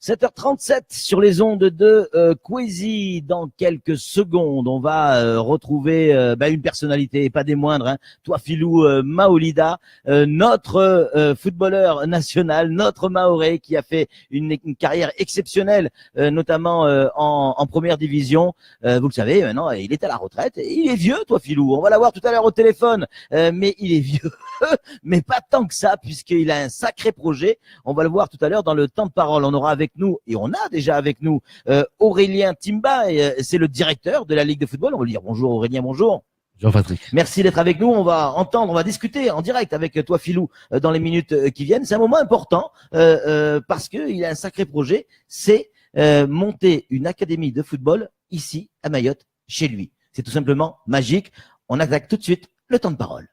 7h37 sur les ondes de Kwesi. Dans quelques secondes, on va retrouver une personnalité, et pas des moindres, hein, Touafilou Maolida, notre footballeur national, notre Maoré, qui a fait une carrière exceptionnelle, notamment en première division. Vous le savez, maintenant, il est à la retraite. Il est vieux, Touafilou. On va l'avoir tout à l'heure au téléphone, mais il est vieux, mais pas tant que ça, puisqu'il a un sacré projet. On va le voir tout à l'heure dans le temps de parole. On aura avec nous, et on a déjà avec nous, Aurélien Timba, et c'est le directeur de la Ligue de football. On va lui dire bonjour Aurélien, bonjour. Jean-Patrick. Merci d'être avec nous. On va discuter en direct avec Touafilou dans les minutes qui viennent. C'est un moment important parce qu'il a un sacré projet. C'est monter une académie de football ici à Mayotte, chez lui. C'est tout simplement magique. On attaque tout de suite le temps de parole.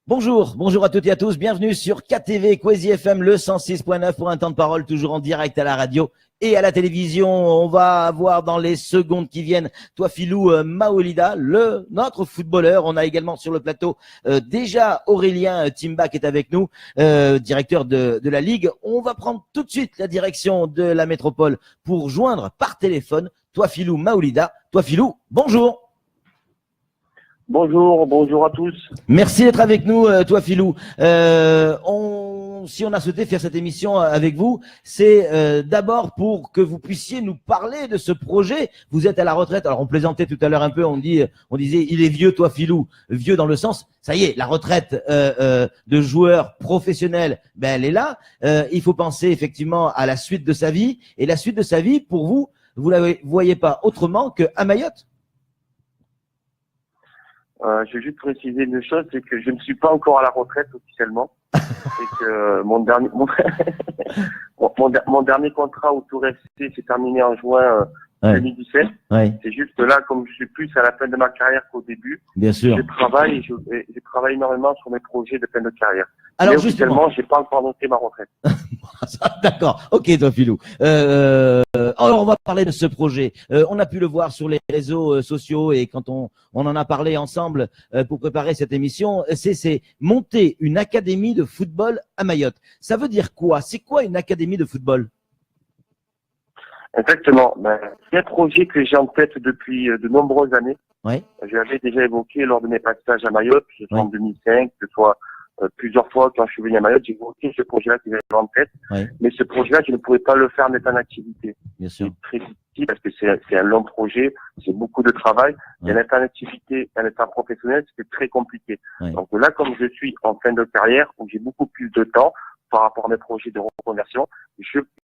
Bonjour à toutes et à tous, bienvenue sur KTV Kwesi FM, le 106.9 pour un temps de parole toujours en direct à la radio et à la télévision. On va avoir dans les secondes qui viennent Touafilou Maolida, notre footballeur. On a également sur le plateau déjà Aurélien Timba qui est avec nous, directeur de la Ligue. On va prendre tout de suite la direction de la métropole pour joindre par téléphone Touafilou Maolida. Touafilou, bonjour. Bonjour à tous. Merci d'être avec nous, Touafilou. Si on a souhaité faire cette émission avec vous, c'est d'abord pour que vous puissiez nous parler de ce projet. Vous êtes à la retraite. Alors on plaisantait tout à l'heure un peu. On disait il est vieux, Touafilou. Vieux dans le sens, ça y est, la retraite de joueur professionnel, elle est là. Il faut penser effectivement à la suite de sa vie. Et la suite de sa vie, pour vous, vous la voyez pas autrement qu'à Mayotte. Je vais juste préciser une chose, c'est que je ne suis pas encore à la retraite officiellement. C'est que mon dernier contrat au Tour FC s'est terminé en juin 2017. Ouais. C'est juste là, comme je suis plus à la fin de ma carrière qu'au début. Bien sûr. Je travaille énormément sur mes projets de fin de carrière. Alors mais officiellement, j'ai pas encore annoncé ma retraite. D'accord. Ok, Touafilou. Alors, on va parler de ce projet. On a pu le voir sur les réseaux sociaux et quand on en a parlé ensemble pour préparer cette émission, c'est monter une académie de football à Mayotte. Ça veut dire quoi? C'est quoi une académie de football? Exactement. C'est un projet que j'ai en tête depuis de nombreuses années. Ouais. Je l'avais déjà évoqué lors de mes passages à Mayotte, que ce soit en 2005, que ce soit plusieurs fois quand je suis venu à Mayotte, j'ai évoqué ce projet-là que j'avais en tête. Ouais. Mais ce projet-là, je ne pouvais pas le faire en étant en activité. Bien sûr. C'est très difficile parce que c'est un long projet, c'est beaucoup de travail. Ouais. Et en étant en activité, en étant professionnel, c'était très compliqué. Ouais. Donc là, comme je suis en fin de carrière, où j'ai beaucoup plus de temps par rapport à mes projets de reconversion,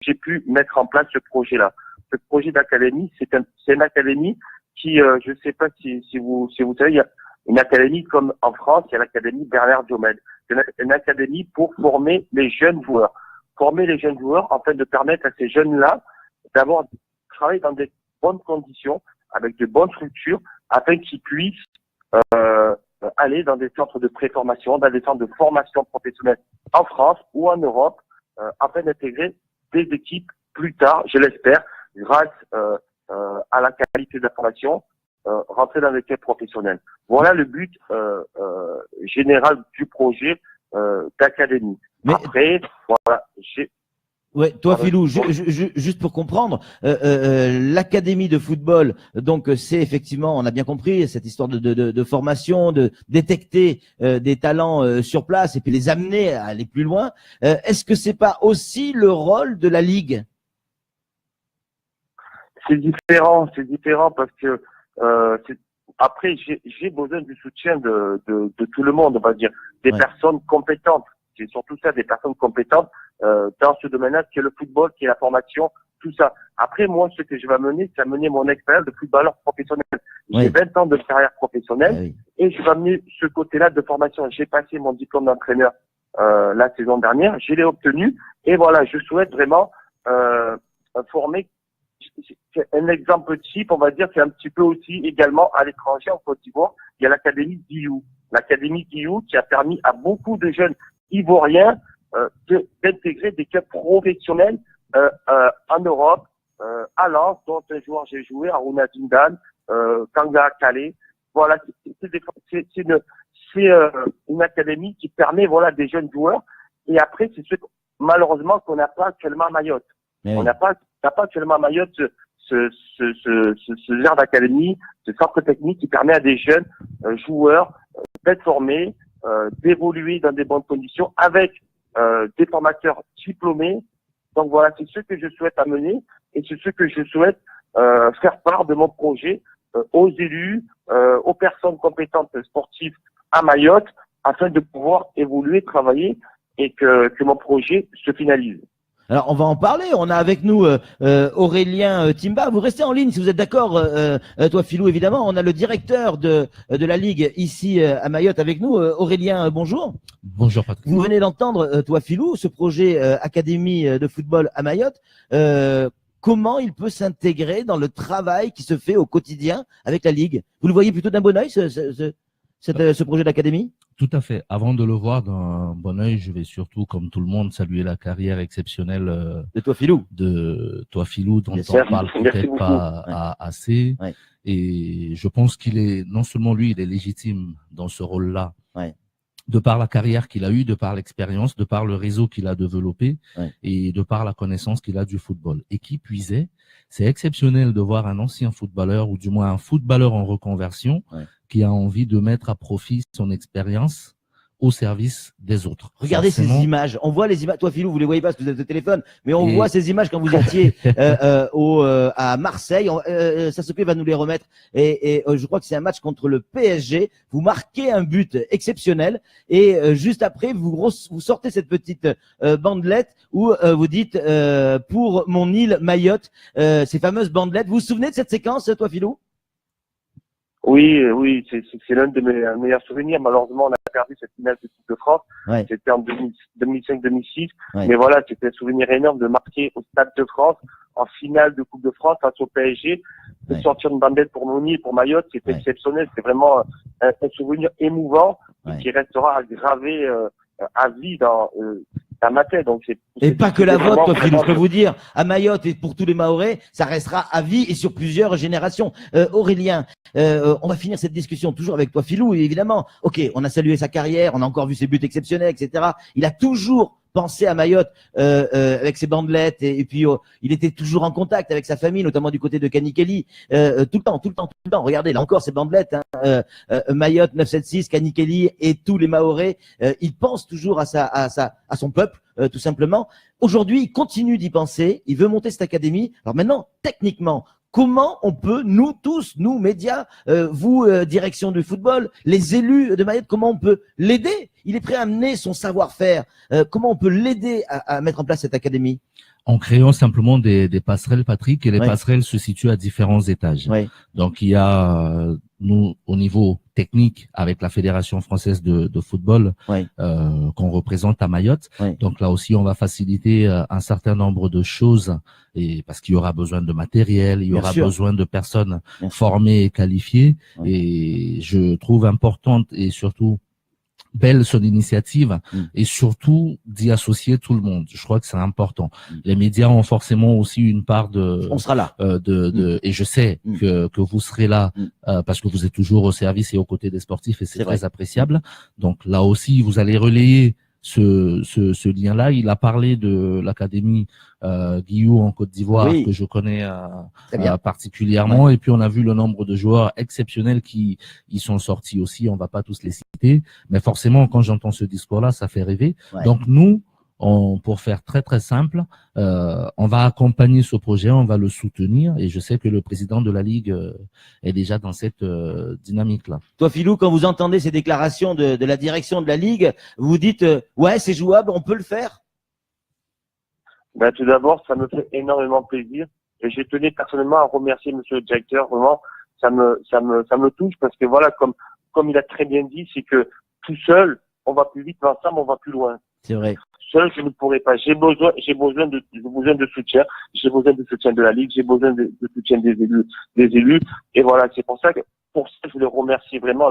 j'ai pu mettre en place ce projet-là. Ce projet d'académie, c'est une académie qui, je ne sais pas si vous savez, il y a une académie comme en France, il y a l'académie Bernard Diomède. C'est une académie pour former les jeunes joueurs. Former les jeunes joueurs afin de permettre à ces jeunes-là d'avoir travailler dans des bonnes conditions, avec de bonnes structures, afin qu'ils puissent aller dans des centres de préformation, dans des centres de formation professionnelle en France ou en Europe, afin d'intégrer des équipes plus tard, je l'espère, grâce à la qualité de la formation, rentrer dans l'équipe professionnelle. Voilà le but général du projet d'académie. Mais... Après, voilà, Ouais, Touafilou, juste pour comprendre, l'académie de football, donc c'est effectivement, on a bien compris cette histoire de formation, de détecter des talents sur place et puis les amener à aller plus loin. Est-ce que c'est pas aussi le rôle de la Ligue? C'est différent parce que après j'ai besoin du soutien de tout le monde, on va dire, des personnes compétentes. C'est surtout ça, des personnes compétentes dans ce domaine-là, qui est le football, qui est la formation, tout ça. Après, moi, ce que je vais amener, c'est amener mon expérience de footballeur professionnel. J'ai 20 ans de carrière professionnelle et je vais amener ce côté-là de formation. J'ai passé mon diplôme d'entraîneur la saison dernière, je l'ai obtenu et voilà, je souhaite vraiment former. C'est un exemple type, on va dire, c'est un petit peu aussi également à l'étranger, en Côte d'Ivoire, il y a l'académie Guillou. L'académie Guillou qui a permis à beaucoup de jeunes ivoiriens d'intégrer des clubs professionnels en Europe, à Lens, dont un joueur j'ai joué, Aruna Zindan, Kanga Calais. Voilà, c'est une académie qui permet voilà des jeunes joueurs. Et après, c'est ce malheureusement qu'on n'a pas actuellement à Mayotte. Mais On oui. n'a pas actuellement à Mayotte ce genre d'académie, ce centre technique qui permet à des jeunes joueurs d'être formés, d'évoluer dans des bonnes conditions avec des formateurs diplômés. Donc voilà, c'est ce que je souhaite amener et c'est ce que je souhaite faire part de mon projet aux élus, aux personnes compétentes sportives à Mayotte, afin de pouvoir évoluer, travailler et que mon projet se finalise. Alors, on va en parler. On a avec nous Aurélien Timba. Vous restez en ligne si vous êtes d'accord, toi Philou, évidemment. On a le directeur de la Ligue ici à Mayotte avec nous. Aurélien, bonjour. Bonjour Patrick. Vous venez d'entendre, toi Philou, ce projet Académie de football à Mayotte. Comment il peut s'intégrer dans le travail qui se fait au quotidien avec la Ligue? Vous le voyez plutôt d'un bon œil, ce projet d'académie? Tout à fait. Avant de le voir d'un bon œil, je vais surtout, comme tout le monde, saluer la carrière exceptionnelle De toi Philou. de toi Philou, dont Bien on sûr. parle Merci peut-être beaucoup. pas assez. Ouais. Et je pense qu'il est, non seulement lui, il est légitime dans ce rôle-là, Ouais. de par la carrière qu'il a eue, de par l'expérience, de par le réseau qu'il a développé Ouais. et de par la connaissance qu'il a du football. Et qui puisait, c'est exceptionnel de voir un ancien footballeur, ou du moins un footballeur en reconversion, Ouais. qui a envie de mettre à profit son expérience au service des autres. Regardez Forcément, ces images. On voit les images. Toi, Philou, vous les voyez pas parce que vous êtes au téléphone, mais on Et- voit ces images quand vous étiez à Marseille. Sassoké va nous les remettre. Et je crois que c'est un match contre le PSG. Vous marquez un but exceptionnel et juste après, vous sortez cette petite bandelette où vous dites pour mon île Mayotte, ces fameuses bandelettes. Vous vous souvenez de cette séquence, toi, Philou? Oui, c'est l'un de mes meilleurs souvenirs. Malheureusement, on a perdu cette finale de Coupe de France. Ouais. C'était en 2005-2006. Ouais. Mais voilà, c'était un souvenir énorme de marquer au Stade de France, en finale de Coupe de France face au PSG, de Ouais. sortir une bandette pour Moni, pour Mayotte. C'était Ouais. exceptionnel. C'est vraiment un souvenir émouvant Ouais. qui restera gravé à vie dans ma tête. Donc Et pas que la vôtre, toi, Philou, vraiment- je peux vous dire, à Mayotte et pour tous les Mahorais, ça restera à vie et sur plusieurs générations. Aurélien, on va finir cette discussion toujours avec toi, Philou, et évidemment. Ok, on a salué sa carrière, on a encore vu ses buts exceptionnels, etc. Il a toujours pensé à Mayotte avec ses bandelettes et puis il était toujours en contact avec sa famille, notamment du côté de Kanikeli, tout le temps. Regardez, là encore, ces bandelettes, hein, Mayotte 976, Kanikeli et tous les Mahorais, il pense toujours à son peuple. Tout simplement. Aujourd'hui, il continue d'y penser. Il veut monter cette académie. Alors maintenant, techniquement, comment on peut, nous tous, nous médias, vous, direction du football, les élus de Mayotte, comment on peut l'aider? Il est prêt à amener son savoir-faire. Comment on peut l'aider à mettre en place cette académie? en créant simplement des passerelles, Patrick, et les Ouais. passerelles se situent à différents étages. Oui, Donc, il y a, nous, au niveau technique, avec la Fédération française de football, oui, qu'on représente à Mayotte. Oui. Donc là aussi, on va faciliter un certain nombre de choses, et parce qu'il y aura besoin de matériel, il y Bien aura sûr. besoin de personnes Bien sûr. formées et qualifiées. Oui. Et je trouve importante et surtout belle son initiative, et surtout d'y associer tout le monde. Je crois que c'est important. Les médias ont forcément aussi une part on sera là. et je sais que vous serez là parce que vous êtes toujours au service et aux côtés des sportifs, et c'est C'est très vrai. appréciable. Donc là aussi, vous allez relayer ce lien-là. Il a parlé de l'académie Guillou en Côte d'Ivoire, Oui. que je connais Très bien. particulièrement. Et puis on a vu le nombre de joueurs exceptionnels qui y sont sortis aussi. On va pas tous les citer, mais forcément, quand j'entends ce discours-là, ça fait rêver. Ouais. Donc nous, pour faire très très simple, on va accompagner ce projet, on va le soutenir, et je sais que le président de la Ligue est déjà dans cette dynamique-là. Toi, Philou, quand vous entendez ces déclarations de la direction de la Ligue, vous vous dites, ouais, c'est jouable, on peut le faire? Ben, tout d'abord, ça me fait énormément plaisir. Et je tenais personnellement à remercier monsieur le directeur. Vraiment, ça me touche parce que voilà, comme il a très bien dit, c'est que tout seul, on va plus vite, mais ensemble, on va plus loin. C'est vrai. Seul, je ne pourrais pas. J'ai besoin de soutien. J'ai besoin de soutien de la Ligue. J'ai besoin de soutien des élus. Et voilà, c'est pour ça que, pour ça, je le remercie vraiment,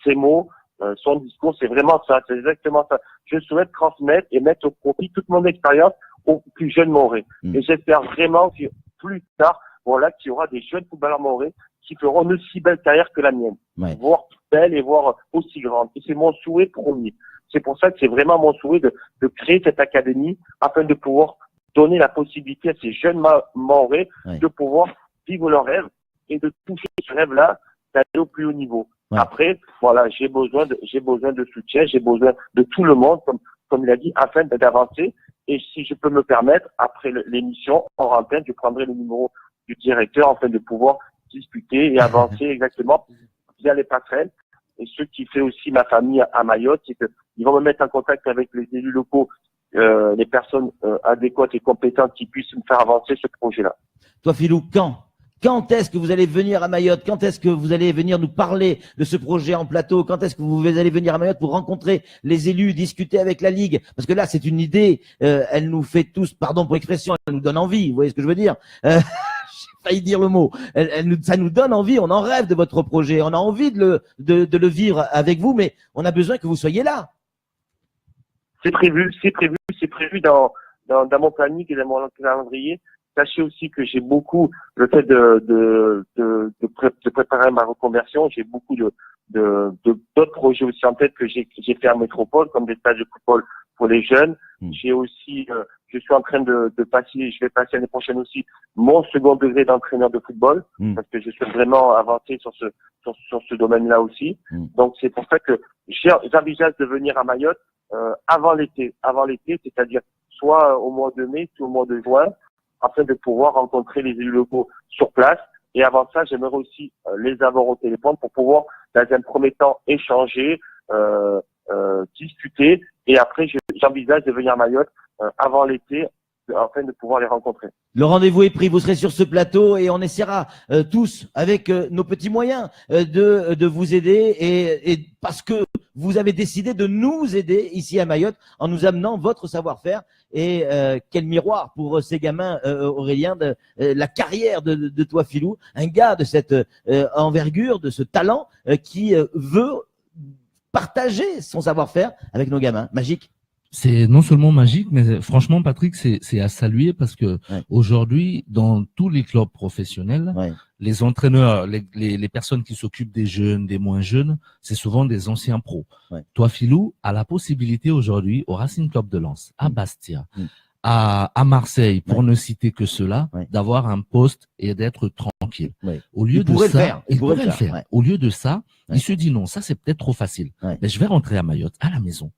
ses mots, son discours. C'est vraiment ça. C'est exactement ça. Je souhaite transmettre et mettre au profit toute mon expérience aux plus jeunes Mahorais. Et j'espère vraiment plus tard, voilà, qu'il y aura des jeunes footballeurs mahorais qui feront une aussi belle carrière que la mienne, voire plus belle et voire aussi grande. Et c'est mon souhait premier. C'est pour ça que c'est vraiment mon souhait de créer cette académie afin de pouvoir donner la possibilité à ces jeunes mahorais de pouvoir vivre leur rêve et de toucher ce rêve-là, d'aller au plus haut niveau. Après, voilà, j'ai besoin de soutien, j'ai besoin de tout le monde, comme il a dit, afin d'avancer. Et si je peux me permettre, après l'émission, en antenne, je prendrai le numéro du directeur afin de pouvoir discuter et avancer exactement via les passerelles. Et ce qui fait aussi ma famille à Mayotte, c'est qu'ils vont me mettre en contact avec les élus locaux, les personnes adéquates et compétentes qui puissent me faire avancer ce projet-là. Toi, Philou, quand est-ce que vous allez venir à Mayotte? Quand est-ce que vous allez venir nous parler de ce projet en plateau? Quand est-ce que vous allez venir à Mayotte pour rencontrer les élus, discuter avec la Ligue? Parce que là, c'est une idée, elle nous fait tous, pardon pour l'expression, elle nous donne envie, vous voyez ce que je veux dire? J'ai failli dire le mot. Ça nous donne envie, on en rêve de votre projet, on a envie de le vivre avec vous, mais on a besoin que vous soyez là. C'est prévu dans mon planning et dans mon calendrier. Sachez aussi que j'ai beaucoup le fait de préparer ma reconversion. J'ai beaucoup d'autres projets aussi en tête que j'ai fait en métropole, comme des stages de football pour les jeunes. J'ai aussi, je suis en train de passer, je vais passer l'année prochaine aussi mon second degré d'entraîneur de football, parce que je suis vraiment avancé sur ce domaine-là aussi. Donc c'est pour ça que j'envisage de venir à Mayotte avant l'été, c'est-à-dire soit au mois de mai, soit au mois de juin, afin de pouvoir rencontrer les élus locaux sur place. Et avant ça, j'aimerais aussi les avoir au téléphone pour pouvoir, dans un premier temps, échanger, discuter. Et après, j'envisage de venir à Mayotte avant l'été, afin de pouvoir les rencontrer. Le rendez-vous est pris, vous serez sur ce plateau et on essaiera tous, avec nos petits moyens, de vous aider et parce que vous avez décidé de nous aider ici à Mayotte en nous amenant votre savoir-faire et quel miroir pour ces gamins, Aurélien, de la carrière de toi, Philou, un gars de cette envergure, de ce talent qui veut partager son savoir-faire avec nos gamins. Magique. C'est non seulement magique, mais franchement, Patrick, c'est à saluer parce que aujourd'hui, dans tous les clubs professionnels, les entraîneurs, les personnes qui s'occupent des jeunes, des moins jeunes, c'est souvent des anciens pros. Toi, Philou, a la possibilité aujourd'hui au Racing Club de Lens, à Bastia, à Marseille, pour ne citer que cela, d'avoir un poste et d'être tranquille. Au lieu de ça, il pourrait le faire. Au lieu de ça, il se dit non, ça c'est peut-être trop facile. Mais je vais rentrer à Mayotte, à la maison.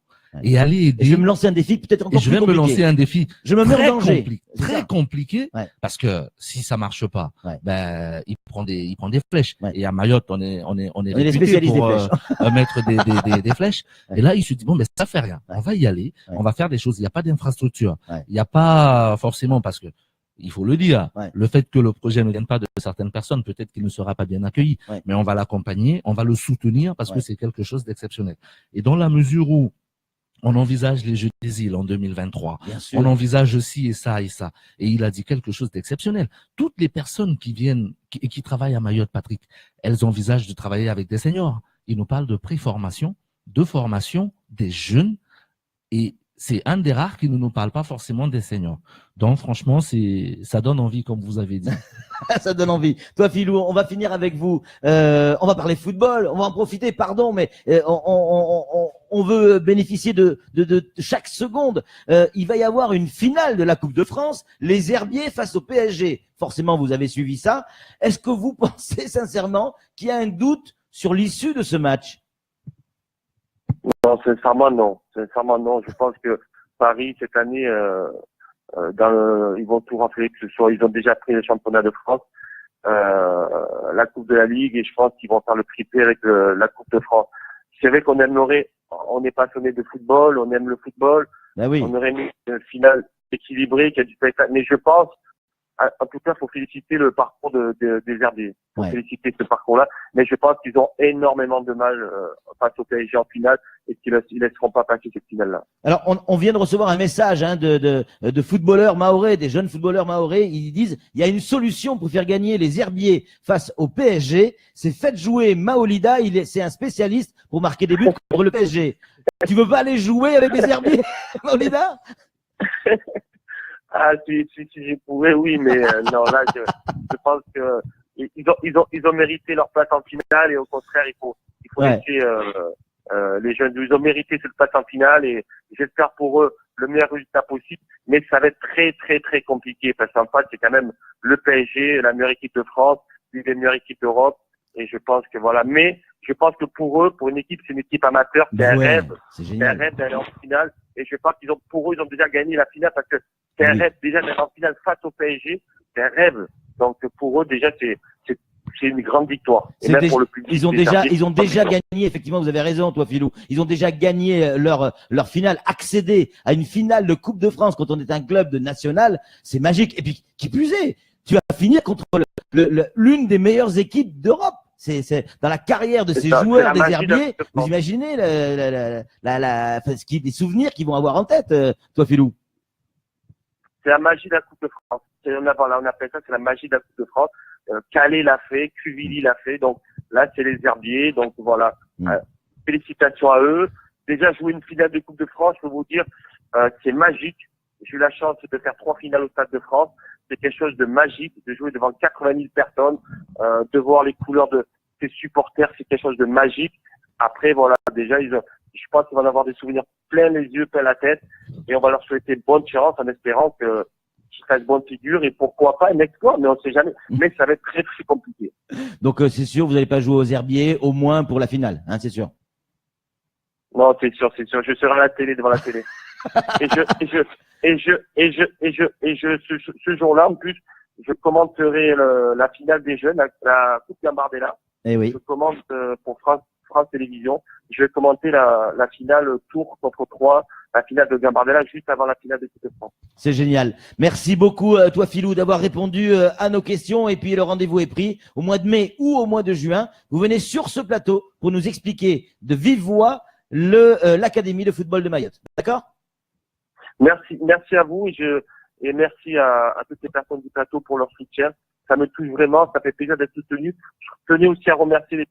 Et aller aider. Et je vais me lancer un défi peut-être encore plus compliqué. Je vais me lancer un défi. Je me mets en danger. Très compliqué. Parce que si ça marche pas, ben, il prend des flèches. Et à Mayotte, on est les spécialistes pour, des flèches. mettre des flèches. Et là, il se dit, bon, ben, ça fait rien. On va y aller. On va faire des choses. Il n'y a pas d'infrastructure. Il n'y a pas forcément parce que, il faut le dire, le fait que le projet ne vienne pas de certaines personnes, peut-être qu'il ne sera pas bien accueilli, mais on va l'accompagner, on va le soutenir parce que c'est quelque chose d'exceptionnel. Et dans la mesure où on envisage les Jeux des îles en 2023. On envisage ci et ça et ça. Et il a dit quelque chose d'exceptionnel. Toutes les personnes qui viennent et qui travaillent à Mayotte, Patrick, elles envisagent de travailler avec des seniors. Il nous parle de pré-formation, de formation des jeunes et c'est un des rares qui ne nous parle pas forcément des seniors. Donc, franchement, ça donne envie, comme vous avez dit. Ça donne envie. Toi, Philou, on va finir avec vous. On va parler football. On va en profiter, pardon, mais on veut bénéficier de chaque seconde. Il va y avoir une finale de la Coupe de France. Les Herbiers face au PSG. Forcément, vous avez suivi ça. Est-ce que vous pensez sincèrement qu'il y a un doute sur l'issue de ce match? Non, sincèrement non. Je pense que Paris cette année, ils vont tout rafler, que ce soit, ils ont déjà pris le championnat de France, la Coupe de la Ligue, et je pense qu'ils vont faire le triplé avec la Coupe de France. C'est vrai qu'on on est passionné de football, on aime le football, on aurait mis une finale équilibrée qui a du spectacle, mais je pense, en tout cas, il faut féliciter le parcours des Herbiers. Il faut féliciter ce parcours-là. Mais je pense qu'ils ont énormément de mal face au PSG en finale et qu'ils ne laisseront pas passer cette finale-là. Alors, on vient de recevoir un message de footballeurs mahorais, des jeunes footballeurs mahorais. Ils disent il y a une solution pour faire gagner les Herbiers face au PSG. C'est faites jouer Maolida. C'est un spécialiste pour marquer des buts pour le PSG. Tu veux pas aller jouer avec les Herbiers, Maolida? Ah, si je pouvais, oui, mais non, là, je pense que ils ont mérité leur place en finale et au contraire, il faut laisser les jeunes. Ils ont mérité cette place en finale et j'espère pour eux le meilleur résultat possible. Mais ça va être très, très, très compliqué parce qu'en fait, c'est quand même le PSG, la meilleure équipe de France, l'une des meilleures équipes d'Europe. Et je pense que voilà. Mais je pense que pour eux, pour une équipe, c'est une équipe amateur, c'est un rêve. C'est un rêve d'aller en finale. Et je pense pour eux, ils ont déjà gagné la finale parce que c'est un rêve déjà d'être en finale face au PSG. C'est un rêve. Donc pour eux, déjà, c'est une grande victoire. Et même pour le public, ils ont déjà gagné, effectivement, vous avez raison, toi, Philou. Ils ont déjà gagné leur finale, accéder à une finale de Coupe de France quand on est un club de national. C'est magique. Et puis, qui plus est, tu vas finir contre l'une des meilleures équipes d'Europe. C'est dans la carrière de ces joueurs des Herbiers. Vous imaginez les souvenirs qu'ils vont avoir en tête, toi, Philou. C'est la magie de la Coupe de France. On appelle ça, c'est la magie de la Coupe de France. Calais l'a fait, Cuvilly l'a fait. Donc là, c'est les Herbiers. Donc voilà. Félicitations à eux. Déjà jouer une finale de Coupe de France, je peux vous dire, c'est magique. J'ai eu la chance de faire 3 finales au Stade de France. C'est quelque chose de magique de jouer devant 80 000 personnes, de voir les couleurs de ses supporters, c'est quelque chose de magique. Après, voilà, déjà, je pense qu'ils vont avoir des souvenirs plein les yeux, plein la tête, et on va leur souhaiter bonne chance en espérant qu'ils fassent bonne figure et pourquoi pas un exploit, mais on ne sait jamais. Mais ça va être très, très compliqué. Donc, c'est sûr, vous n'allez pas jouer aux Herbiers, au moins pour la finale, hein, c'est sûr. Non, c'est sûr. Je serai à la télé, devant la télé. Ce jour-là, en plus, je commenterai la finale des jeunes, la Coupe Gambardella. Eh oui. Je commente pour France Télévisions. Je vais commenter la finale Tours contre 3, la finale de Gambardella juste avant la finale de Coupe de France. C'est génial. Merci beaucoup, toi, Philou, d'avoir répondu à nos questions. Et puis, le rendez-vous est pris au mois de mai ou au mois de juin. Vous venez sur ce plateau pour nous expliquer de vive voix l'Académie de football de Mayotte. D'accord? Merci à vous et merci à toutes les personnes du plateau pour leur soutien. Ça me touche vraiment, ça fait plaisir d'être soutenu. Je tenais aussi à remercier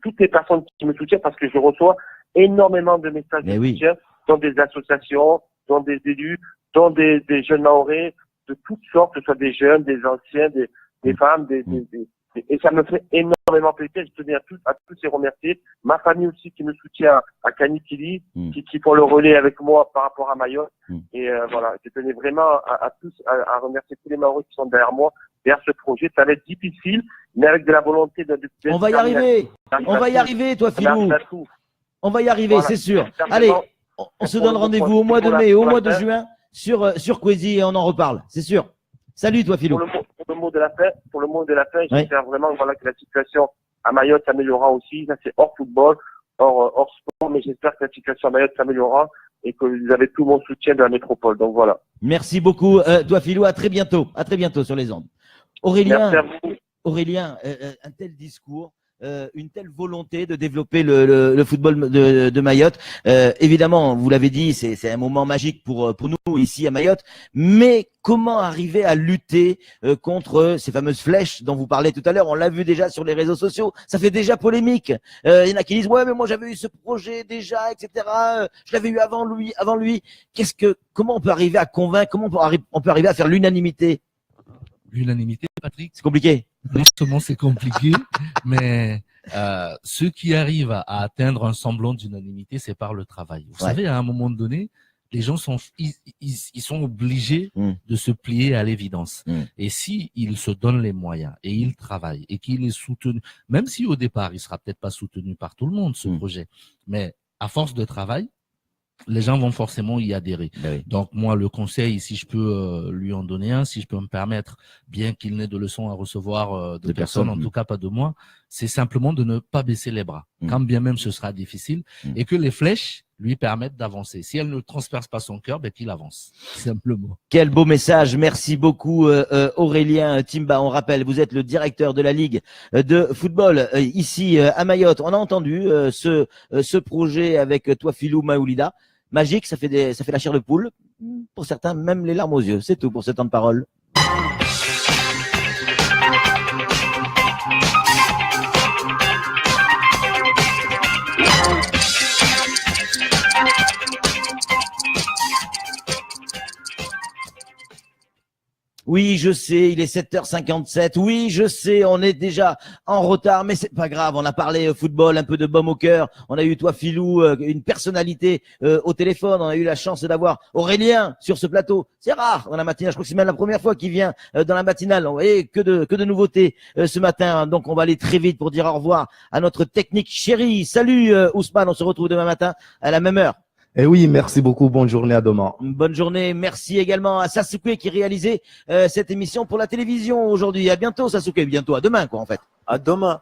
toutes les personnes qui me soutiennent parce que je reçois énormément de messages de soutien dans des associations, dans des élus, dans des jeunes Mahorais de toutes sortes, que ce soit des jeunes, des anciens, des femmes, et ça me fait énormément plaisir. Je tenais à tous les remercier. Ma famille aussi qui me soutient à Canicili, qui font le relais avec moi par rapport à Mayotte. Et voilà, je tenais vraiment à remercier tous les Mahorais qui sont derrière moi, derrière ce projet. Ça va être difficile, mais avec de la volonté on va y arriver. On va y arriver, toi, Philou. On va y arriver, voilà, c'est sûr. Allez, on se donne rendez-vous au mois de mai, au mois de juin sur Kwesi et on en reparle, c'est sûr. Salut, toi, Philou. Pour le mot de la fin, j'espère vraiment que la situation à Mayotte s'améliorera aussi. Ça, c'est hors football, hors sport, mais j'espère que la situation à Mayotte s'améliorera et que vous avez tout mon soutien de la métropole. Donc voilà. Merci beaucoup, toi, Philou. À très bientôt sur les ondes. Aurélien, un tel discours. Une telle volonté de développer le football de Mayotte. Évidemment, vous l'avez dit, c'est un moment magique pour nous ici à Mayotte. Mais comment arriver à lutter contre ces fameuses flèches dont vous parlez tout à l'heure? On l'a vu déjà sur les réseaux sociaux. Ça fait déjà polémique. Il y en a qui disent ouais, mais moi j'avais eu ce projet déjà, etc. Je l'avais eu avant lui. Comment on peut arriver à convaincre? Comment on peut arriver à faire l'unanimité? L'unanimité, Patrick? C'est compliqué. Non seulement c'est compliqué, mais ceux qui arrivent à atteindre un semblant d'unanimité, c'est par le travail. Vous savez, à un moment donné, les gens sont obligés de se plier à l'évidence. Et si ils se donnent les moyens et ils travaillent et qu'il est soutenu, même si au départ il sera peut-être pas soutenu par tout le monde ce projet, mais à force de travail, les gens vont forcément y adhérer. Oui. Donc moi, le conseil, si je peux lui en donner un, si je peux me permettre, bien qu'il n'ait de leçons à recevoir de personnes, en tout cas pas de moi, c'est simplement de ne pas baisser les bras, quand bien même ce sera difficile, et que les flèches lui permettent d'avancer. Si elles ne transpercent pas son cœur, qu'il avance, simplement. Quel beau message. Merci beaucoup Aurélien Timba. On rappelle, vous êtes le directeur de la Ligue de football ici à Mayotte. On a entendu ce projet avec toi, Philou Maoulida. Magique, ça fait la chair de poule. Pour certains, même les larmes aux yeux. C'est tout pour ce temps de parole. Oui, je sais, il est 7h57. Oui, je sais, on est déjà en retard, mais c'est pas grave. On a parlé football, un peu de baume au cœur. On a eu toi, Philou, une personnalité au téléphone. On a eu la chance d'avoir Aurélien sur ce plateau. C'est rare dans la matinale. Je crois que c'est même la première fois qu'il vient dans la matinale. Vous voyez, que de nouveautés ce matin. Donc, on va aller très vite pour dire au revoir à notre technique chérie. Salut Ousmane, on se retrouve demain matin à la même heure. Eh oui, merci beaucoup. Bonne journée, à demain. Bonne journée. Merci également à Sasuke qui réalisait cette émission pour la télévision aujourd'hui. À bientôt Sasuke, bientôt à demain quoi en fait. À demain.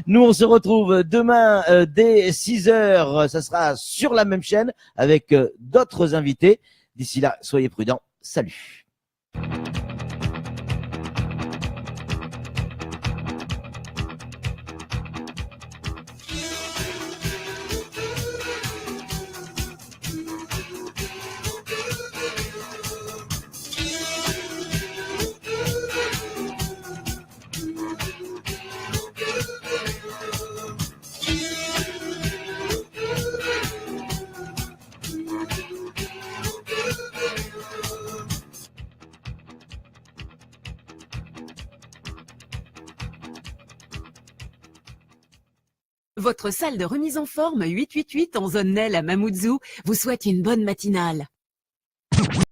Nous on se retrouve demain dès 6h, ça sera sur la même chaîne avec d'autres invités. D'ici là, soyez prudents. Salut. Votre salle de remise en forme 888 en zone Nel à Mamoudzou vous souhaite une bonne matinale.